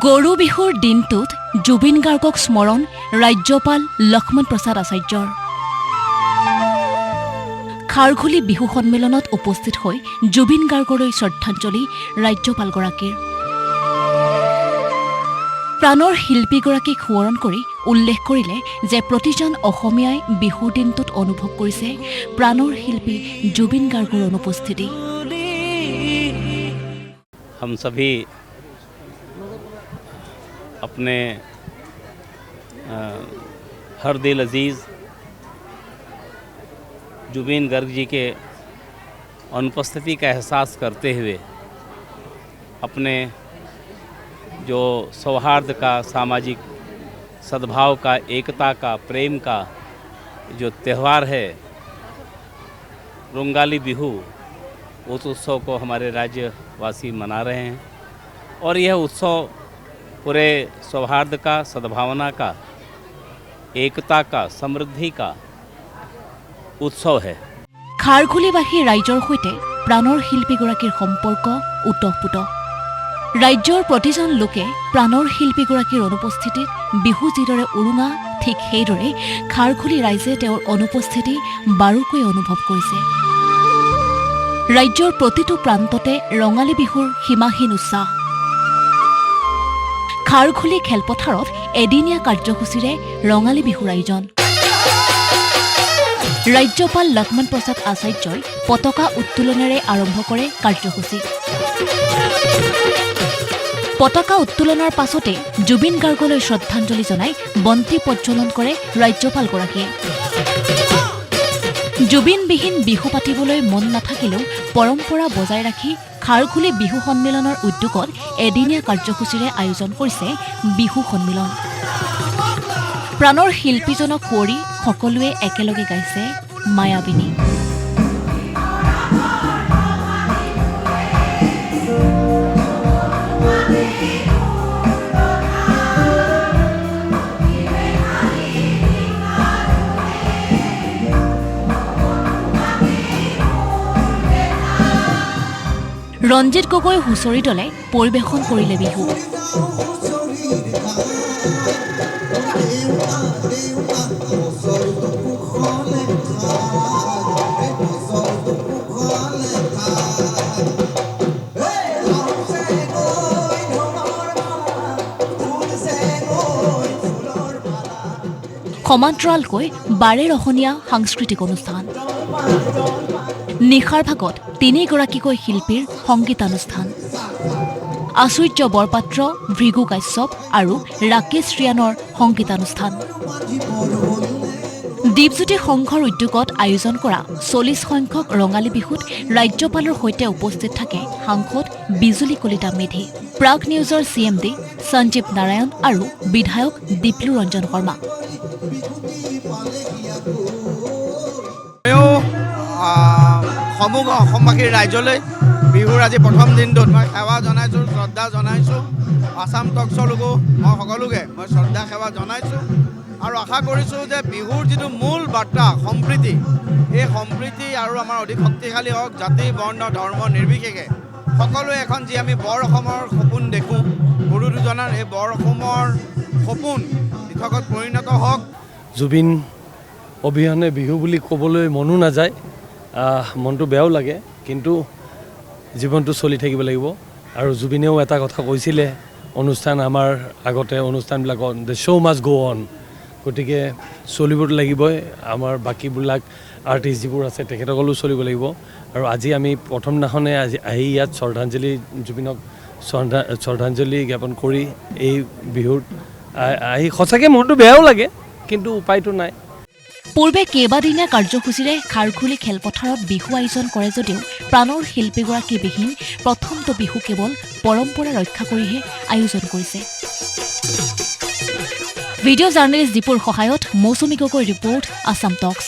গৰু বিহুৰ দিনটোত জুবিন গাৰ্গক স্মৰণ ৰাজ্যপাল লক্ষ্মণ প্ৰসাদ আচাৰ্যৰ। খাৰঘুলি বিহু সন্মিলনত উপস্থিত হৈ জুবিন গাৰ্গলৈ শ্ৰদ্ধাঞ্জলি ৰাজ্যপালগৰাকীৰ। প্ৰাণৰ শিল্পীগৰাকীক সোঁৱৰণ কৰি উল্লেখ কৰিলে যে প্ৰতিজন অসমীয়াই বিহুৰ দিনটোত অনুভৱ কৰিছে প্ৰাণৰ শিল্পী জুবিন গাৰ্গৰ অনুপস্থিতি। हम सभी अपने हर दिल अजीज़ जुबिन गर्ग जी के अनुपस्थिति का एहसास करते हुए अपने जो सौहार्द का, सामाजिक सद्भाव का, एकता का, प्रेम का जो त्यौहार है रोंगाली बिहू, उस उत्सव को हमारे राज्यवासी मना रहे हैं और यह उत्सव पूरे सौहार्द का, सद्भावना का, एकता का, समृद्धि का उत्सव है। খাৰঘুলিবাসী ৰাইজৰ সৈতে প্ৰাণৰ শিল্পীগৰাকীৰ সম্পৰ্ক উতঃপুত। ৰাজ্যৰ প্ৰতিজন লোকে প্ৰাণৰ শিল্পীগৰাকীৰ অনুপস্থিতিত বিহু যিদৰে উৰুঙা, ঠিক সেইদৰে খাৰঘুলি ৰাইজে তেওঁৰ অনুপস্থিতি বাৰুকৈ অনুভৱ কৰিছে। ৰাজ্যৰ প্ৰতিটো প্ৰান্ততে ৰঙালী বিহুৰ সীমাহীন উৎসাহ। খাৰঘুলি খেলপথাৰত এদিনীয়া কাৰ্যসূচীৰে ৰঙালী বিহুৰ আয়োজন। ৰাজ্যপাল লক্ষ্মণ প্ৰসাদ আচাৰ্যই পতাকা উত্তোলনেৰে আৰম্ভ কৰে কাৰ্যসূচী। পতাকা উত্তোলনৰ পাছতে জুবিন গাৰ্গলৈ শ্ৰদ্ধাঞ্জলি জনাই বন্তি প্ৰজ্বলন কৰে ৰাজ্যপালগৰাকীয়ে। জুবিনবিহীন বিহু পাতিবলৈ মন নাথাকিলেও পৰম্পৰা বজাই ৰাখি খাৰঘুলি বিহু সন্মিলনৰ উদ্যোগত এদিনীয়া কাৰ্যসূচীৰে আয়োজন কৰিছে বিহু সন্মিলন। প্ৰাণৰ শিল্পীজনক সুঁৱৰি সকলোৱে একেলগে গাইছে মায়াবিনী। ৰঞ্জিত গগৈ হুঁচৰি দলে পৰিৱেশন কৰিলে বিহু। সমান্তৰালকৈ বাৰেৰহণীয়া সাংস্কৃতিক অনুষ্ঠান। নিশাৰ ভাগত তিনিগৰাকীকৈ শিল্পীৰ সংগীতানুষ্ঠান। আচুৰ্য বৰপাত্ৰ, ভৃগু কাশ্যপ আৰু ৰাকেশ ৰিয়ানৰ সংগীতানুষ্ঠান। দীপজ্যোতি সংঘৰ উদ্যোগত আয়োজন কৰা 40 সংখ্যক ৰঙালী বিহুত ৰাজ্যপালৰ সৈতে উপস্থিত থাকে সাংসদ বিজুলী কলিতা মেধি, প্ৰাগ নিউজৰ CMD সঞ্জীৱ নাৰায়ণ আৰু বিধায়ক দীপলু ৰঞ্জন শৰ্মা। সমগ্ৰ অসমবাসীৰ ৰাইজলৈ বিহুৰ আজি প্ৰথম দিনটোত মই সেৱা জনাইছোঁ, শ্ৰদ্ধা জনাইছোঁ। আছাম টক্সলৈকো মই সকলোকে মই শ্ৰদ্ধা সেৱা জনাইছোঁ আৰু আশা কৰিছোঁ যে বিহুৰ যিটো মূল বাৰ্তা সম্প্ৰীতি, এই সম্প্ৰীতি আৰু আমাৰ অধিক শক্তিশালী হওক। জাতি, বৰ্ণ, ধৰ্ম নিৰ্বিশেষে সকলোৱে এখন যি আমি বৰ অসমৰ সপোন দেখোঁ, গুৰু দুজনাৰ এই বৰ অসমৰ সপোন দিঠকত পৰিণত হওক। জুবিন অবিহনে বিহু বুলি ক'বলৈ মনো নাযায়, মনটো বেয়াও লাগে, কিন্তু জীৱনটো চলি থাকিব লাগিব। আৰু জুবিনেও এটা কথা কৈছিলে অনুষ্ঠান আমাৰ আগতে অনুষ্ঠানবিলাকত, দ্য শ্ব' মাষ্ট গ' অন, গতিকে চলিব লাগিবই। আমাৰ বাকীবিলাক আৰ্টিষ্ট যিবোৰ আছে তেখেতসকলেও চলিব লাগিব। আৰু আজি আমি প্ৰথম দিনাখনে আহি ইয়াত শ্ৰদ্ধাঞ্জলি, জুবিনক শ্ৰদ্ধাঞ্জলি জ্ঞাপন কৰি এই বিহুত আহি সঁচাকৈ মনটো বেয়াও লাগে, কিন্তু উপায়টো নাই। পূৰ্বে কেইবাদিনীয়া কাৰ্যসূচীৰে খাৰঘুলি খেলপথাৰত বিহু আয়োজন কৰে যদিও প্ৰাণৰ শিল্পীগৰাকীবিহীন প্ৰথমটো বিহু কেৱল পৰম্পৰা ৰক্ষা কৰিহে আয়োজন কৰিছে। ভিডিঅ' জাৰ্নেলিষ্ট দীপুৰ সহায়ত মৌচুমী গগৈৰ ৰিপৰ্ট, আছাম টক্স।